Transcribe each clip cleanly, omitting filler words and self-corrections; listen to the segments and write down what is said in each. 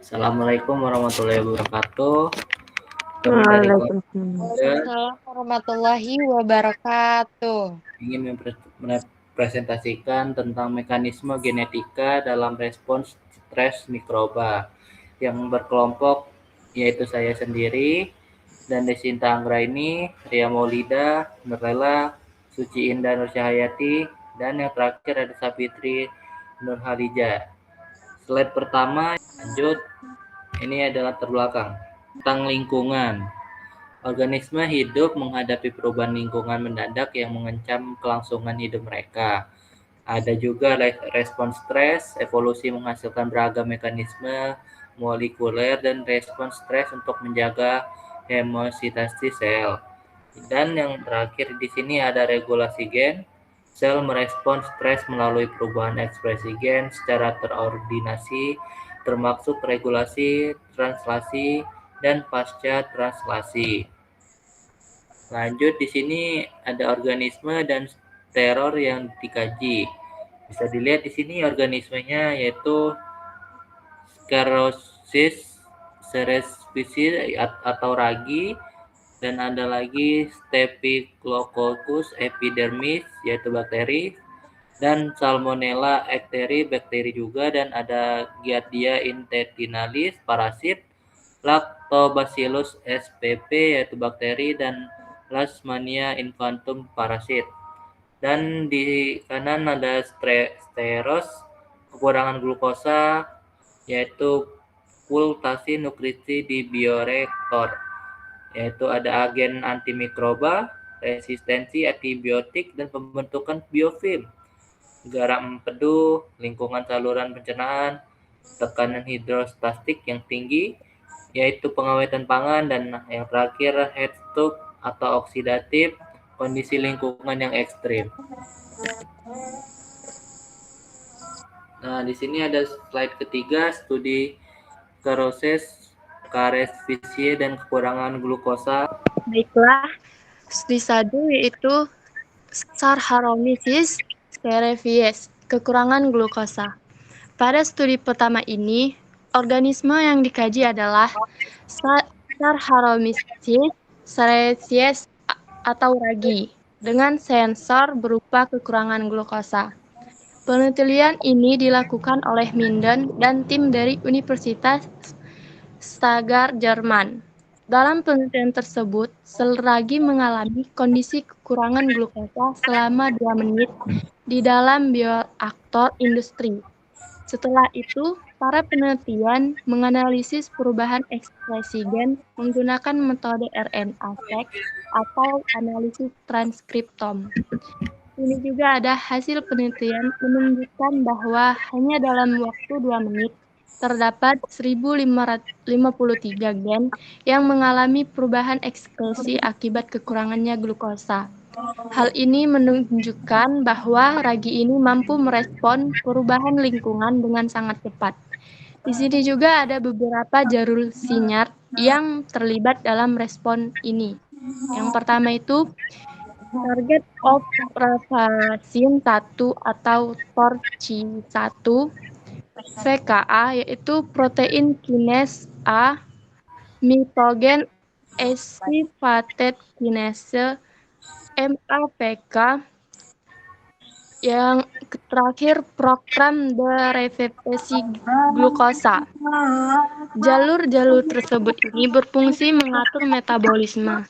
Assalamualaikum warahmatullahi wabarakatuh. Kami dari Waalaikumsalam. Waalaikumsalam warahmatullahi wabarakatuh. ingin mempresentasikan tentang mekanisme genetika dalam respons stres mikroba yang berkelompok, yaitu saya sendiri dan Desinta Anggraini, Ria Maulida, Nurlela, Suci Indah Nurcahayati, dan yang terakhir ada Sapitri Nurhalija. Slide pertama, lanjut. Ini adalah terbelakang tentang lingkungan. Organisme hidup menghadapi perubahan lingkungan mendadak yang mengancam kelangsungan hidup mereka. Ada juga respons stres, evolusi menghasilkan beragam mekanisme molekuler dan respons stres untuk menjaga hemostasi sel. Dan yang terakhir di sini ada regulasi gen. Sel merespons stres melalui perubahan ekspresi gen secara terordinasi, termasuk regulasi, translasi, dan pasca translasi. Lanjut, di sini ada organisme dan teror yang dikaji. Bisa dilihat di sini organismenya yaitu Sclerosis cerevisiae atau ragi, dan ada lagi Staphylococcus epidermis yaitu bakteri, dan Salmonella ecteri bakteri juga, dan ada Giardia intestinalis parasit, Lactobacillus spp yaitu bakteri, dan Leishmania infantum parasit. Dan di kanan ada steros, kekurangan glukosa, yaitu pultasi nutrisi di bioreaktor, yaitu ada agen antimikroba, resistensi antibiotik, dan pembentukan biofilm, garam empedu, lingkungan saluran pencernaan, tekanan hidrostatik yang tinggi, yaitu pengawetan pangan, dan yang terakhir heat stroke atau oksidatif, kondisi lingkungan yang ekstrim. Nah, di sini ada slide ketiga, studi Sclerosis cerevisiae dan kekurangan glukosa. Baiklah, studi 1 yaitu Saccharomyces cerevisiae, kekurangan glukosa. Pada studi pertama ini, organisme yang dikaji adalah Saccharomyces cerevisiae atau ragi dengan sensor berupa kekurangan glukosa. Penelitian ini dilakukan oleh Minden dan tim dari Universitas Stuttgart, Jerman. Dalam penelitian tersebut, sel ragi mengalami kondisi kekurangan glukosa selama 2 menit di dalam bioreaktor industri. Setelah itu, para penelitian menganalisis perubahan ekspresi gen menggunakan metode RNA-seq atau analisis transkriptom. Ini juga ada hasil penelitian menunjukkan bahwa hanya dalam waktu 2 menit terdapat 1553 gen yang mengalami perubahan ekspresi akibat kekurangannya glukosa. Hal ini menunjukkan bahwa ragi ini mampu merespon perubahan lingkungan dengan sangat cepat. Di sini juga ada beberapa jalur sinyal yang terlibat dalam respon ini. Yang pertama itu target of ravacin 1 atau TORCI-1 VKA, yaitu protein kinase A, mitogen activated kinase MAPK. Yang terakhir program derivasi glukosa. Jalur-jalur tersebut ini berfungsi mengatur metabolisme,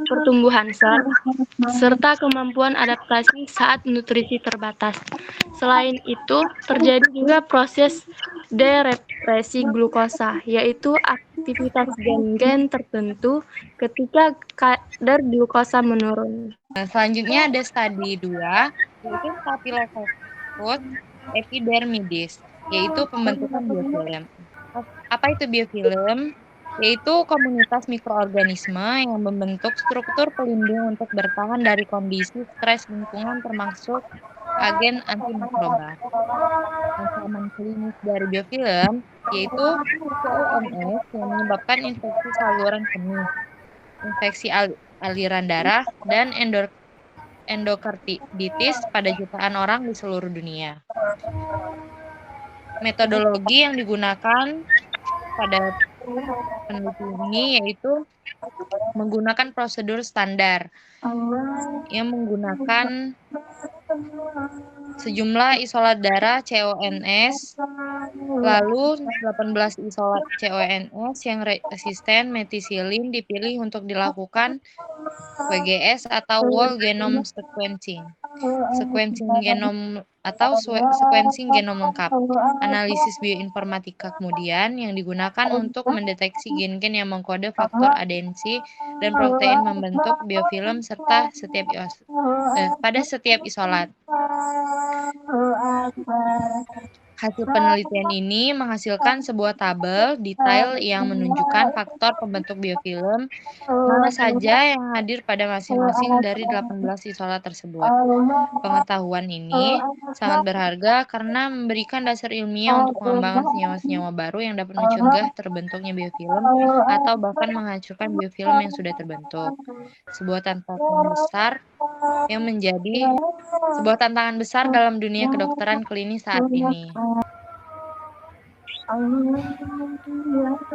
pertumbuhan sel, serta kemampuan adaptasi saat nutrisi terbatas. Selain itu, terjadi juga proses derepresi glukosa, yaitu aktivitas gen-gen tertentu ketika kadar glukosa menurun. Nah, selanjutnya ada studi 2, yaitu Staphylococcus epidermidis, yaitu pembentukan biofilm. Apa itu biofilm? Yaitu komunitas mikroorganisme yang membentuk struktur pelindung untuk bertahan dari kondisi stres lingkungan termasuk agen antimikroba. Ancaman klinis dari biofilm yaitu CIMS yang menyebabkan infeksi saluran kemih, infeksi aliran darah, dan endokarditis pada jutaan orang di seluruh dunia. Metodologi yang digunakan pada penelitian ini yaitu menggunakan prosedur standar yang menggunakan sejumlah isolat darah CONS, lalu 18 isolat CONS yang resisten metisilin dipilih untuk dilakukan WGS atau Whole Genome Sequencing. Sequencing genom lengkap. Analisis bioinformatika kemudian yang digunakan untuk mendeteksi gen-gen yang mengkode faktor adensi dan protein membentuk biofilm pada setiap isolat. Hasil penelitian ini menghasilkan sebuah tabel detail yang menunjukkan faktor pembentuk biofilm mana saja yang hadir pada masing-masing dari 18 isolat tersebut. Pengetahuan ini sangat berharga karena memberikan dasar ilmiah untuk pengembangan senyawa-senyawa baru yang dapat mencegah terbentuknya biofilm atau bahkan menghancurkan biofilm yang sudah terbentuk. Sebuah tantangan besar dalam dunia kedokteran klinis saat ini.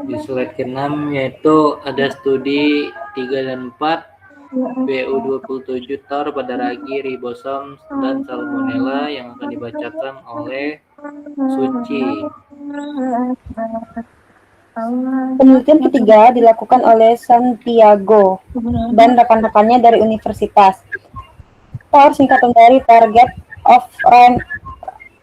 Di slide ke-6 yaitu ada studi 3 dan 4 BU27 TOR pada ragi, ribosom, dan salmonella yang akan dibacakan oleh Suci. Penelitian ketiga dilakukan oleh Santiago dan rekan-rekannya dari universitas. TOR singkatan dari Target of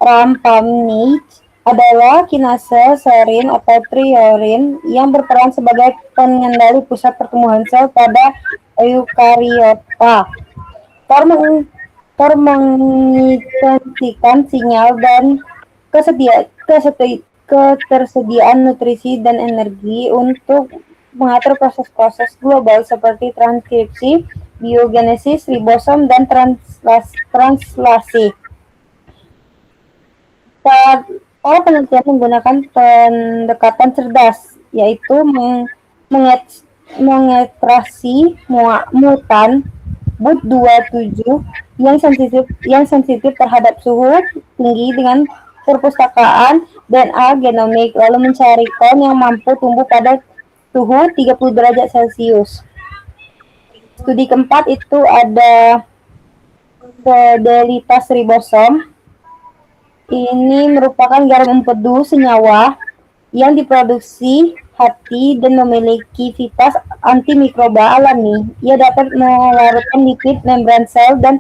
Rampamage adalah kinase serin atau triorin yang berperan sebagai pengendali pusat pertumbuhan sel pada eukariota. TOR mengintensifkan sinyal dan ketersediaan nutrisi dan energi untuk mengatur proses-proses global seperti transkripsi, biogenesis, ribosom, dan translasi. Para penelitian menggunakan pendekatan cerdas, yaitu mengekstraksi mutan BUT27 yang sensitif terhadap suhu tinggi dengan perpustakaan DNA genomik, lalu mencari klon yang mampu tumbuh pada suhu 30 derajat Celcius. Studi keempat itu ada fidelitas ribosom. Ini merupakan garam empedu senyawa yang diproduksi hati dan memiliki sivitas antimikroba alami. Ia dapat melarutkan lipid membran sel dan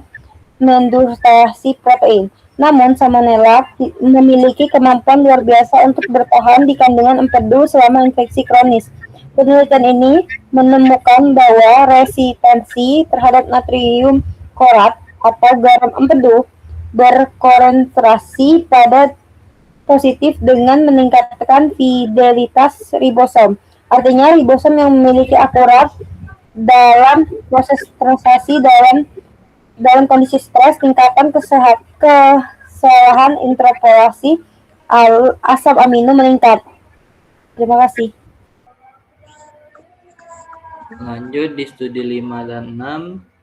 mendurstasi protein. Namun, salmonella memiliki kemampuan luar biasa untuk bertahan di kandungan empedu selama infeksi kronis. Penelitian ini menemukan bahwa resistensi terhadap natrium klorat atau garam empedu berkonsentrasi pada positif dengan meningkatkan fidelitas ribosom. Artinya, ribosom yang memiliki akurat dalam proses translasi dalam kondisi stres, tingkatan kesalahan interpolasi asam amino meningkat. Terima kasih. Lanjut di studi 5 dan 6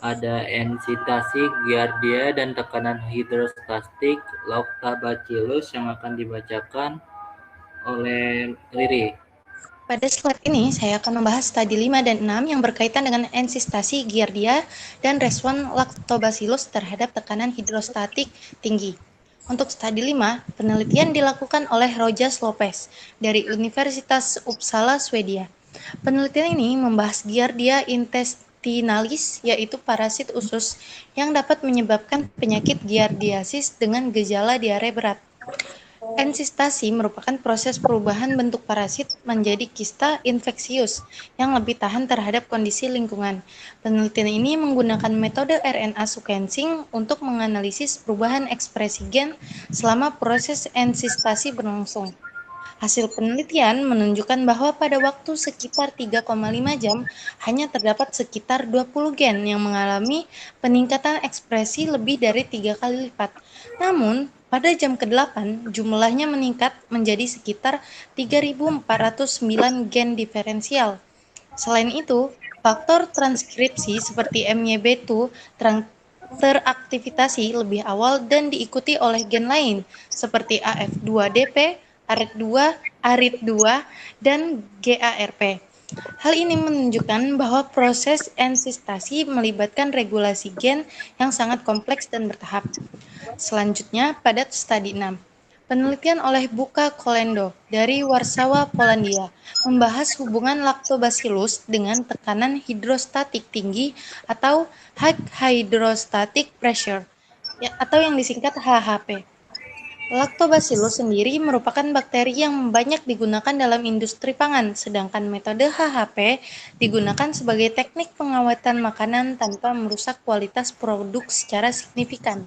ada ensitasi giardia dan tekanan hidrostatik lactobacillus yang akan dibacakan oleh Riri. Pada slide ini, saya akan membahas studi 5 dan 6 yang berkaitan dengan ensitasi giardia dan respon lactobacillus terhadap tekanan hidrostatik tinggi. Untuk studi 5, penelitian dilakukan oleh Rojas Lopez dari Universitas Uppsala, Swedia. Penelitian ini membahas Giardia intestinalis, yaitu parasit usus yang dapat menyebabkan penyakit giardiasis dengan gejala diare berat. Ensitasi merupakan proses perubahan bentuk parasit menjadi kista infeksius yang lebih tahan terhadap kondisi lingkungan. Penelitian ini menggunakan metode RNA sequencing untuk menganalisis perubahan ekspresi gen selama proses ensitasi berlangsung. Hasil penelitian menunjukkan bahwa pada waktu sekitar 3,5 jam hanya terdapat sekitar 20 gen yang mengalami peningkatan ekspresi lebih dari 3 kali lipat. Namun, pada jam ke-8, jumlahnya meningkat menjadi sekitar 3.409 gen diferensial. Selain itu, faktor transkripsi seperti MYB2 teraktivasi lebih awal dan diikuti oleh gen lain seperti AF2DP, ARID2, dan GARP. Hal ini menunjukkan bahwa proses ensistasi melibatkan regulasi gen yang sangat kompleks dan bertahap. Selanjutnya, pada studi 6. Penelitian oleh Buka Kolendo dari Warsawa, Polandia, membahas hubungan Lactobacillus dengan tekanan hidrostatik tinggi atau high hydrostatic pressure, atau yang disingkat HHP. Lactobacillus sendiri merupakan bakteri yang banyak digunakan dalam industri pangan, sedangkan metode HHP digunakan sebagai teknik pengawetan makanan tanpa merusak kualitas produk secara signifikan.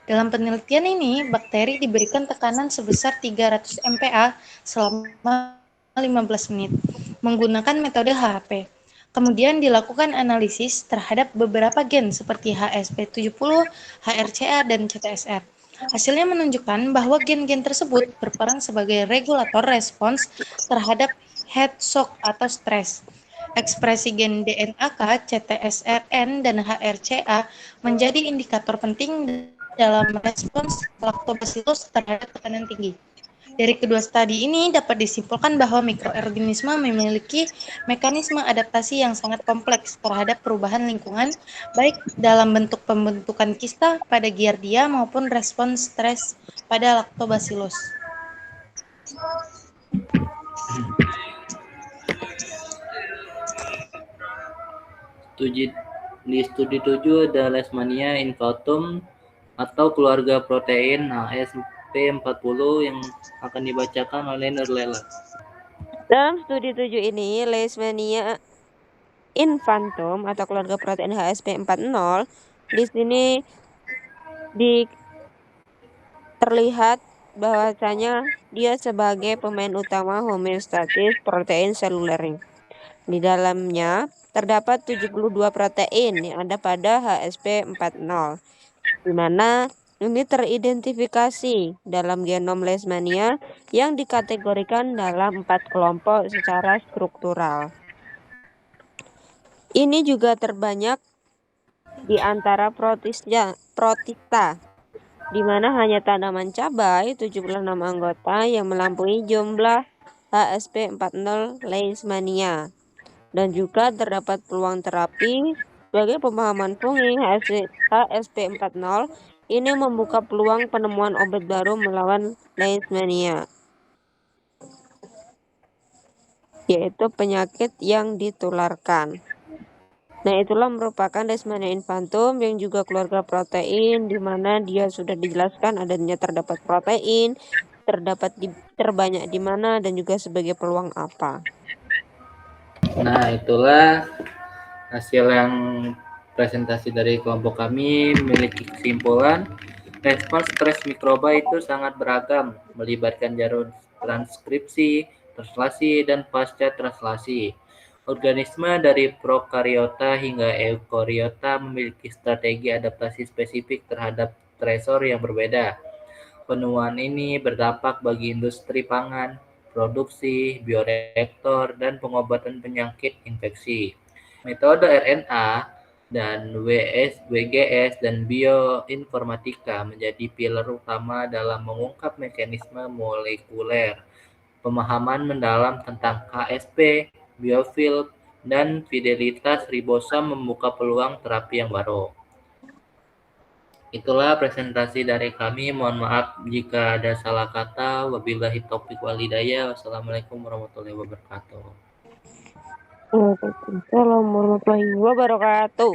Dalam penelitian ini, bakteri diberikan tekanan sebesar 300 mPa selama 15 menit menggunakan metode HHP. Kemudian dilakukan analisis terhadap beberapa gen seperti HSP70, HRCA, dan CTSR. Hasilnya menunjukkan bahwa gen-gen tersebut berperan sebagai regulator respons terhadap heat shock atau stres. Ekspresi gen DNAK, CTSRN, dan HRCA menjadi indikator penting dalam respons Lactobacillus terhadap tekanan tinggi. Dari kedua studi ini dapat disimpulkan bahwa mikroorganisme memiliki mekanisme adaptasi yang sangat kompleks terhadap perubahan lingkungan, baik dalam bentuk pembentukan kista pada Giardia maupun respons stres pada Lactobacillus. Di studi 7 ada Leishmania infatum atau keluarga protein HSP40 yang akan dibacakan oleh Nurlela. Dalam studi 7 ini, Leishmania infantum atau keluarga protein HSP40 di sini terlihat bahwasanya dia sebagai pemain utama homeostatis protein seluler. Di dalamnya terdapat 72 protein yang ada pada HSP40, di mana ini teridentifikasi dalam genom Leishmania yang dikategorikan dalam 4 kelompok secara struktural. Ini juga terbanyak di antara protista, di mana hanya tanaman cabai 76 anggota yang melampaui jumlah HSP40 Leishmania. Dan juga terdapat peluang terapi sebagai pemahaman fungi HSP40 ini membuka peluang penemuan obat baru melawan Leishmania, yaitu penyakit yang ditularkan. Nah, itulah merupakan Leishmania infantum yang juga keluarga protein, di mana dia sudah dijelaskan adanya terdapat protein, terbanyak di mana, dan juga sebagai peluang apa. Nah, itulah hasil yang presentasi dari kelompok kami memiliki kesimpulan respons stres mikroba itu sangat beragam, melibatkan jalur transkripsi, translasi, dan pasca translasi. Organisme dari prokariota hingga eukariota memiliki strategi adaptasi spesifik terhadap stresor yang berbeda. Penemuan ini berdampak bagi industri pangan, produksi, bioreaktor, dan pengobatan penyakit infeksi. Metode RNA dan WGS dan bioinformatika menjadi pilar utama dalam mengungkap mekanisme molekuler. Pemahaman mendalam tentang KSP, biofilm, dan fidelitas ribosom membuka peluang terapi yang baru. Itulah presentasi dari kami. Mohon maaf jika ada salah kata. Wabillahi taufiq walhidayah. Wassalamualaikum warahmatullahi wabarakatuh. Waalaikumsalam warahmatullahi wabarakatuh.